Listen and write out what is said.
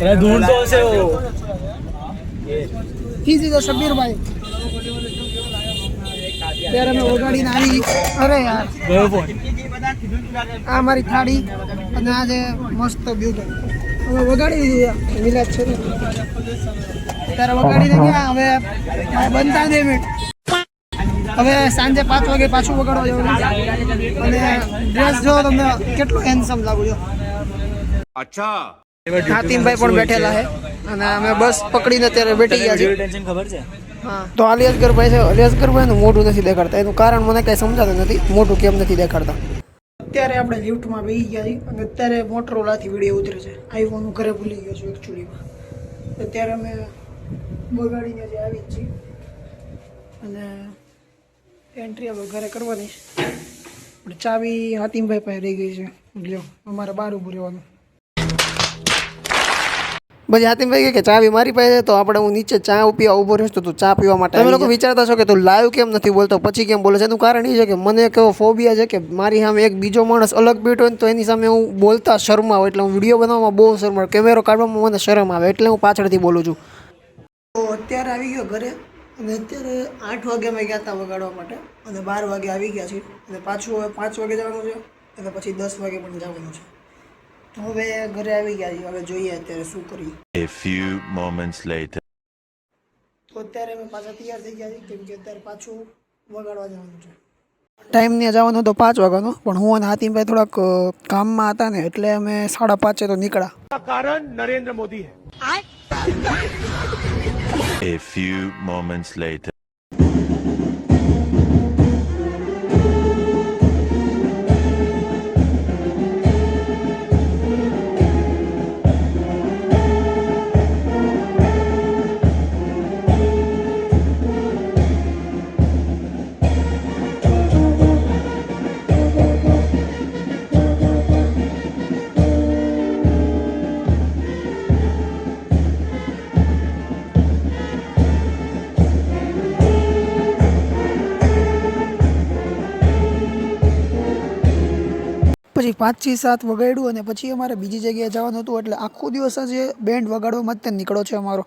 मैं ढूंढता हूँ से वो कीजिए तो शब्बीर भाई ત્યારે અમે વગાડીને આવી અરે યાર गयो फोन આ મારી થાળી અને આ જે મસ્ત બ્યુટી હવે વગાડી દીધું વિલાસ છે ને ત્યારે વગાડીને ગયા હવે બનતા 2 મિનિટ હવે સાંજે 5 વાગે પાછું વગાડવા જવાનું અને ડ્રેસ જો તમને કેટલું હેન્ડસમ લાગુ છો અચ્છા હાતિમભાઈ પણ બેઠેલા છે અને અમે બસ પકડીને અત્યારે બેઠી ગયા છીએ टेंशन खबर છે હા તો અલિયાસગરભાઈ છે અલિયાસગરભાઈનું મોઢું નથી દેખાડતા એનું કારણ મને કંઈ સમજાતું નથી મોઢું કેમ નથી દેખાડતા અત્યારે આપણે લિફ્ટમાં બેસી ગયા છીએ અને અત્યારે મોટરોલાથી વિડીયો ઉતરે છે આઈફોન હું ઘરે ભૂલી ગયો છું એકચ્યુઅલીમાં અત્યારે અમે બગાડીને જે આવી જ છીએ અને એન્ટ્રી હવે ઘરે કરવાની છે પણ ચાવી હાતિમભાઈ પાસે રહી ગઈ છે લ્યો અમારે બહાર ઊભું રહેવાનું પછી હાતિમભાઈ કે ચા બી મારી પાસે તો આપણે હું નીચે ચા પીવા ઊભો રહ્યો તો તું ચા પીવા માટે તમે લોકો વિચારતા છો કે તું લાઈવ કેમ નથી બોલતો પછી કેમ બોલે છે એનું કારણ એ છે કે મને એક એવો ફોબિયા છે કે મારી સામે એક બીજો માણસ અલગ બેઠો હોય તો એની સામે હું બોલતા શરમાવું એટલે હું વિડીયો બનાવવામાં બહુ શરમાવું કેમેરો કાઢવામાં મને શરમ આવે એટલે હું પાછળથી બોલું છું તો અત્યારે આવી ગયો ઘરે અને અત્યારે 8 વાગે અમે ગયા હતા વગાડવા માટે અને 12 વાગે આવી ગયા છીએ અને પાછું હવે 5 વાગે જવાનું છે અને પછી 10 વાગે પણ જવાનું છે તો હવે ઘરે આવી ગયા છીએ હવે જોઈએ અત્યારે શું કરીએ A few moments later તો અત્યારે અમે પાછા તૈયાર થઈ ગયા છીએ કેમ કે અત્યારે પાછું વગાડવા જવાનું છે ટાઈમ ને જવાનો હતો 5 વાગ્યાનો પણ હું અને હાતિમભાઈ થોડાક કામમાં હતા ને એટલે અમે 5:30 તો નીકળ્યા कारण नरेंद्र मोदी है A few moments later પછી 5 થી 7 વગાડ્યું અને પછી અમારે બીજી જગ્યાએ જવાનું હતું એટલે આખો દિવસ આજે બેન્ડ વગાડવામાં જ નીકળ્યો છે અમારો